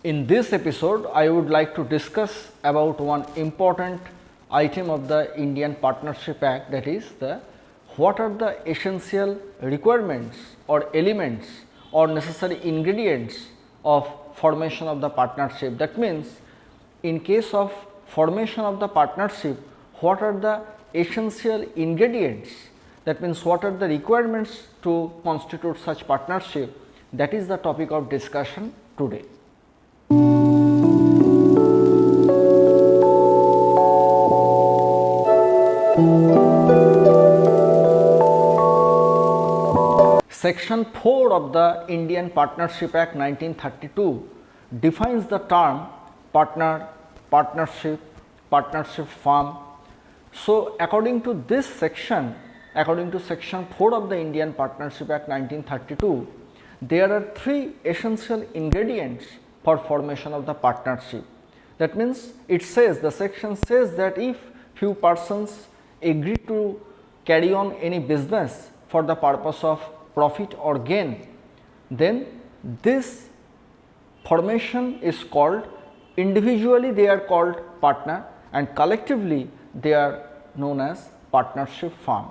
In this episode, I would like to discuss about one important item of the Indian Partnership Act, that is what are the essential requirements or elements or necessary ingredients of formation of the partnership. That means, in case of formation of the partnership, what are the essential ingredients, that means what are the requirements to constitute such partnership. That is the topic of discussion today. Section 4 of the Indian Partnership Act 1932 defines the term partner, partnership, partnership firm. So, according to this section, according to section 4 of the Indian Partnership Act 1932, there are three essential ingredients for formation of the partnership. That means, it says, the section says that if few persons agree to carry on any business for the purpose of profit or gain, then this formation is called, individually they are called partner and collectively they are known as partnership firm.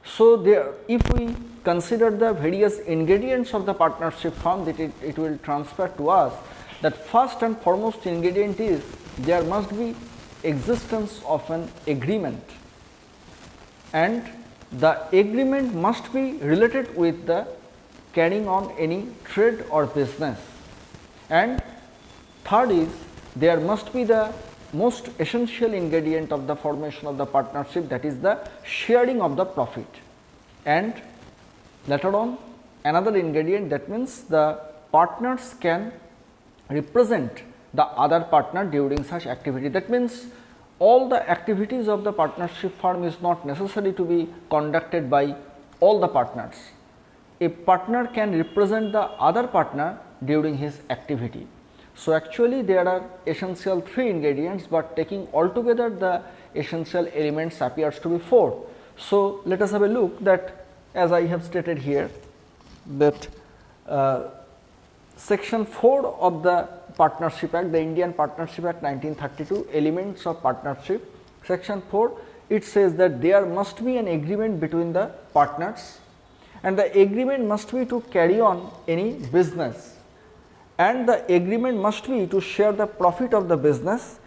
So, there, if we consider the various ingredients of the partnership firm, that it will transfer to us that first and foremost ingredient is there must be existence of an agreement, and the agreement must be related with the carrying on any trade or business, and third is there must be the most essential ingredient of the formation of the partnership, that is the sharing of the profit, and later on another ingredient, that means the partners can represent the other partner during such activity. That means all the activities of the partnership firm is not necessary to be conducted by all the partners. A partner can represent the other partner during his activity. So, actually there are essential three ingredients, but taking altogether the essential elements appears to be four. So, let us have a look that, as I have stated here, that section 4 of the Partnership Act, the Indian Partnership Act 1932, elements of partnership, section 4, it says that there must be an agreement between the partners, and the agreement must be to carry on any business, and the agreement must be to share the profit of the business,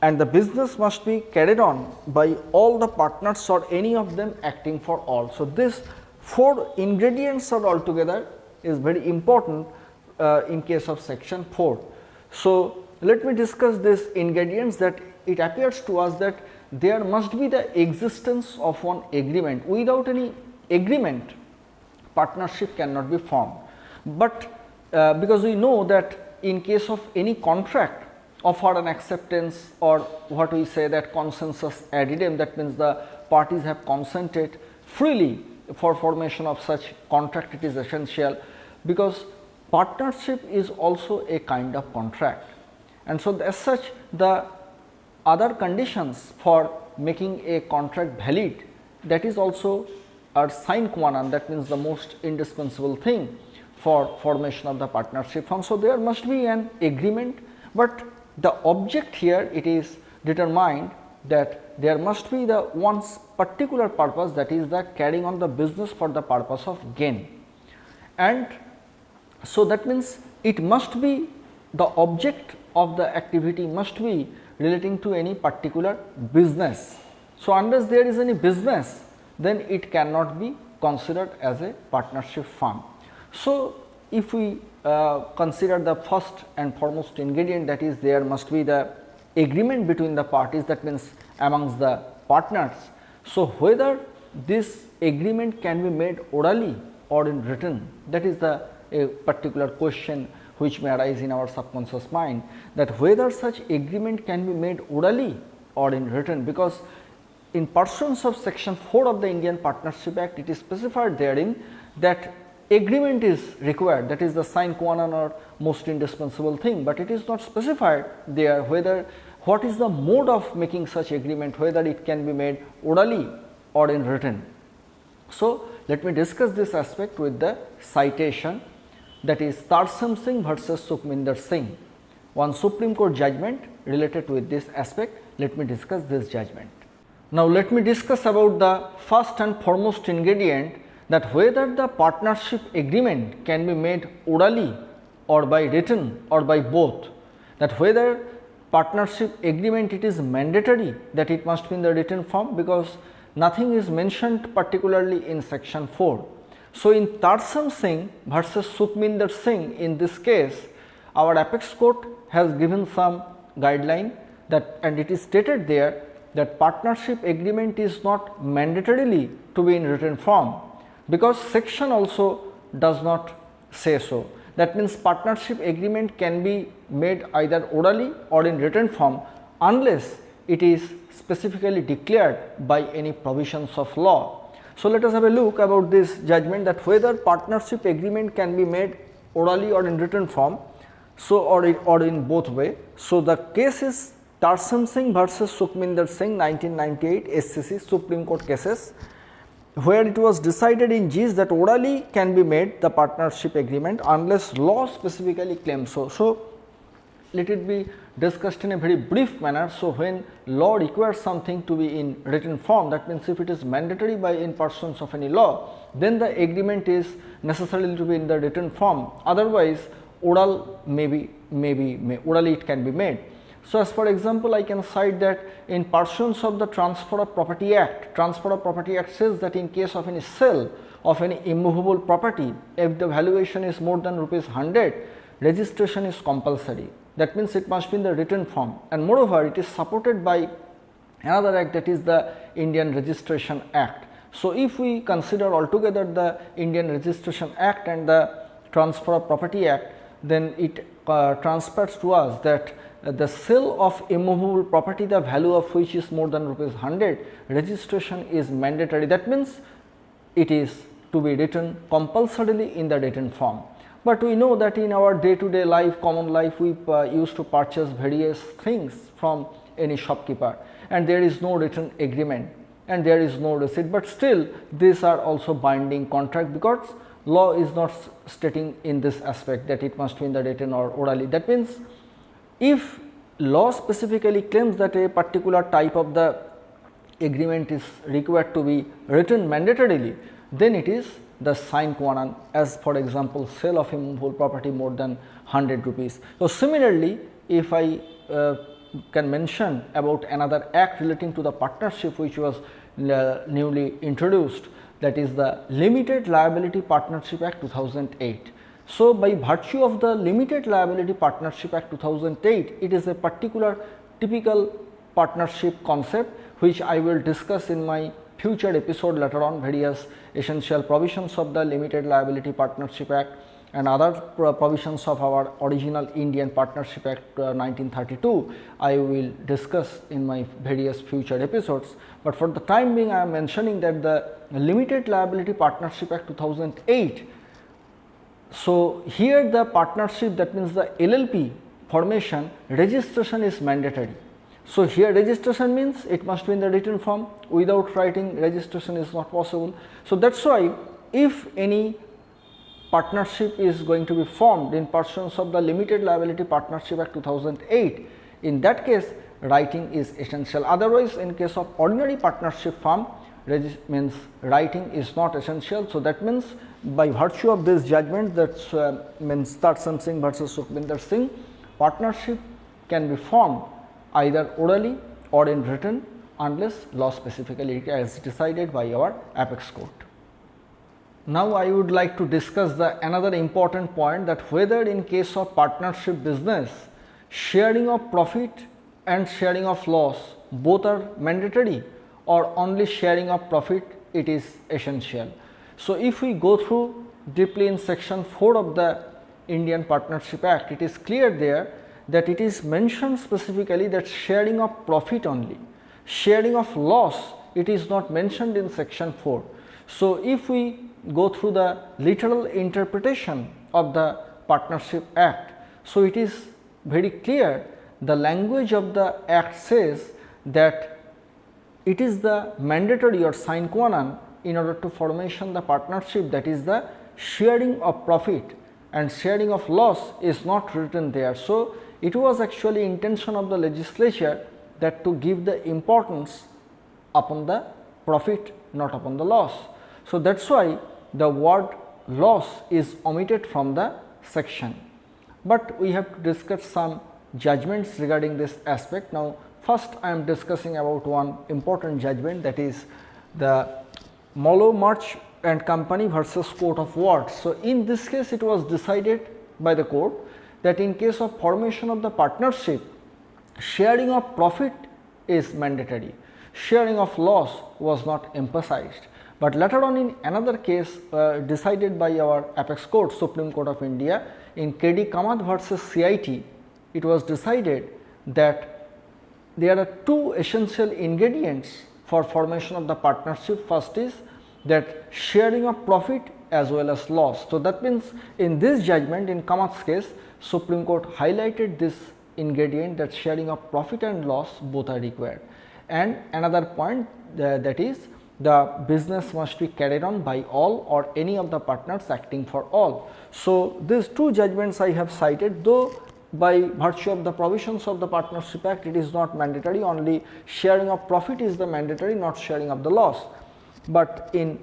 and the business must be carried on by all the partners or any of them acting for all. So, this four ingredients are altogether is very important in case of section 4. So, let me discuss these ingredients, that it appears to us that there must be the existence of one agreement. Without any agreement, partnership cannot be formed. But because we know that in case of any contract, offer and acceptance, or what we say that consensus ad idem, that means the parties have consented freely for formation of such contract, it is essential, because partnership is also a kind of contract, and so as such the other conditions for making a contract valid, that is also a sine qua non, that means the most indispensable thing for formation of the partnership firm. So, there must be an agreement, but the object here, it is determined that there must be the one particular purpose, that is the carrying on the business for the purpose of gain, and so that means it must be the object of the activity must be relating to any particular business. So, unless there is any business, then it cannot be considered as a partnership firm. So, if we consider the first and foremost ingredient, that is there must be the agreement between the parties, that means amongst the partners. So, whether this agreement can be made orally or in written, that is the a particular question which may arise in our subconscious mind, that whether such agreement can be made orally or in written, because in pursuance of section 4 of the Indian Partnership Act, it is specified therein that agreement is required, that is the sine qua non or most indispensable thing, but it is not specified there whether what is the mode of making such agreement, whether it can be made orally or in written. So, let me discuss this aspect with the citation, that is Tarsem Singh versus Sukhminder Singh. one Supreme Court judgment related with this aspect. Let me discuss this judgment. Now, let me discuss about the first and foremost ingredient, that whether the partnership agreement can be made orally or by written or by both, that whether partnership agreement it is mandatory that it must be in the written form, because nothing is mentioned particularly in section 4. So, in Tarsam Singh versus Sukhminder Singh, in this case our apex court has given some guideline that, and it is stated there that partnership agreement is not mandatorily to be in written form, because section also does not say so. That means partnership agreement can be made either orally or in written form unless it is specifically declared by any provisions of law. So, let us have a look about this judgment, that whether partnership agreement can be made orally or in written form, so or in both way. So, the case is Tarsam Singh versus Sukhminder Singh 1998 SCC Supreme Court cases, where it was decided in gist that orally can be made the partnership agreement unless law specifically claims so. So, let it be discussed in a very brief manner. So, when law requires something to be in written form, that means if it is mandatory by in pursuance of any law, then the agreement is necessarily to be in the written form, otherwise oral orally it can be made. So, as for example, I can cite that in pursuance of the Transfer of Property Act, Transfer of Property Act says that in case of any sale of any immovable property, if the valuation is more than rupees 100, registration is compulsory. That means it must be in the written form, and moreover it is supported by another act, that is the Indian Registration Act. So, if we consider altogether the Indian Registration Act and the Transfer of Property Act, then it transfers to us that the sale of immovable property, the value of which is more than rupees 100, registration is mandatory. That means it is to be written compulsorily in the written form. But we know that in our day to day life, common life, we used to purchase various things from any shopkeeper, and there is no written agreement and there is no receipt, but still these are also binding contract, because law is not stating in this aspect that it must be in the written or orally. That means if law specifically claims that a particular type of the agreement is required to be written mandatorily, then it is the sine qua non, as for example sale of immovable property more than 100 rupees. So, similarly, if I can mention about another act relating to the partnership which was newly introduced, that is the Limited Liability Partnership Act 2008. So, by virtue of the Limited Liability Partnership Act 2008, it is a particular typical partnership concept which I will discuss in my future episode later on, various essential provisions of the Limited Liability Partnership Act and other provisions of our original Indian Partnership Act 1932, I will discuss in my various future episodes. But for the time being, I am mentioning that the Limited Liability Partnership Act 2008. So, here the partnership, that means the LLP formation, registration is mandatory. So, here registration means it must be in the written form, without writing registration is not possible. So, that is why if any partnership is going to be formed in pursuance of the Limited Liability Partnership Act 2008, in that case writing is essential. Otherwise, in case of ordinary partnership firm, means writing is not essential. So, that means by virtue of this judgment, that means Tarsam Singh versus Sukhminder Singh, partnership can be formed either orally or in written unless law specifically as decided by our apex court. Now, I would like to discuss another important point, that whether in case of partnership business, sharing of profit and sharing of loss both are mandatory, or only sharing of profit it is essential. So, if we go through deeply in section 4 of the Indian Partnership Act, it is clear there that it is mentioned specifically that sharing of profit only, sharing of loss it is not mentioned in section 4. So, if we go through the literal interpretation of the Partnership Act, so it is very clear, the language of the act says that it is the mandatory or sine qua non in order to formation the partnership, that is the sharing of profit and sharing of loss is not written there. So, it was actually intention of the legislature that to give the importance upon the profit, not upon the loss. So, that is why the word loss is omitted from the section, but we have to discuss some judgments regarding this aspect. Now, first I am discussing about one important judgment, that is the Mollo Murch and Company versus Court of Wards. So, in this case it was decided by the court that in case of formation of the partnership, sharing of profit is mandatory, sharing of loss was not emphasized. But later on in another case decided by our apex court, Supreme Court of India, in KD Kamath versus CIT, it was decided that there are two essential ingredients for formation of the partnership. First is that sharing of profit as well as loss. So, that means in this judgment, in Kamath's case, Supreme Court highlighted this ingredient, that sharing of profit and loss both are required. And another point that is the business must be carried on by all or any of the partners acting for all. So, these two judgments I have cited, though by virtue of the provisions of the Partnership Act it is not mandatory, only sharing of profit is the mandatory, not sharing of the loss. But in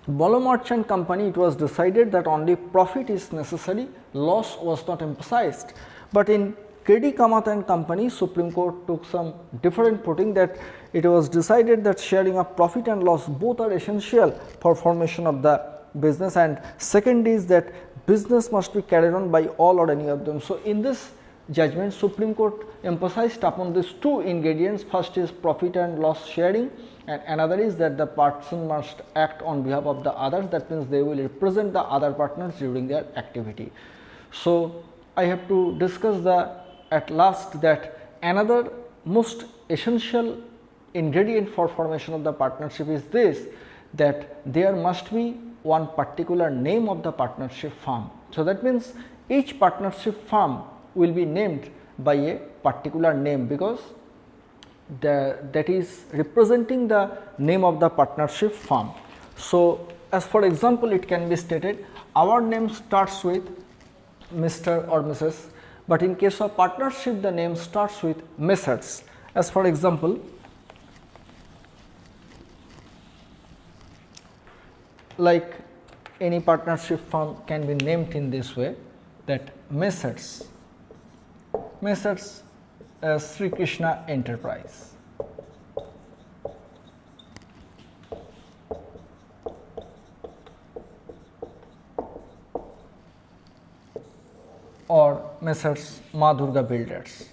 Mollo Murch and Company it was decided that only profit is necessary, loss was not emphasized. But in KD Kamath and Company, Supreme Court took some different footing, that it was decided that sharing of profit and loss both are essential for formation of the business, and second is that business must be carried on by all or any of them. So, in this judgment Supreme Court emphasized upon these two ingredients. First is profit and loss sharing, and another is that the person must act on behalf of the others, that means they will represent the other partners during their activity. So, I have to discuss at last that another most essential ingredient for formation of the partnership is this, that there must be one particular name of the partnership firm. So, that means each partnership firm will be named by a particular name, because that is representing the name of the partnership firm. So, as for example, it can be stated our name starts with Mr. or Mrs., but in case of partnership the name starts with Messrs. As for example, like any partnership firm can be named in this way, that Messrs. Sri Krishna Enterprise. Or Messrs. Ma Durga Builders.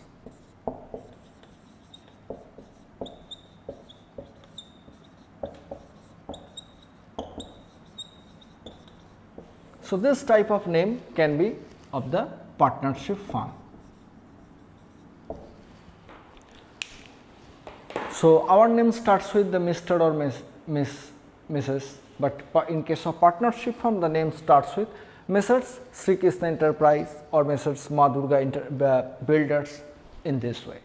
So, this type of name can be of the partnership firm. So, our name starts with the Mr. or Mrs., but in case of partnership firm the name starts with Messrs. Sri Krishna Enterprise or Messrs. Ma Durga Builders, in this way.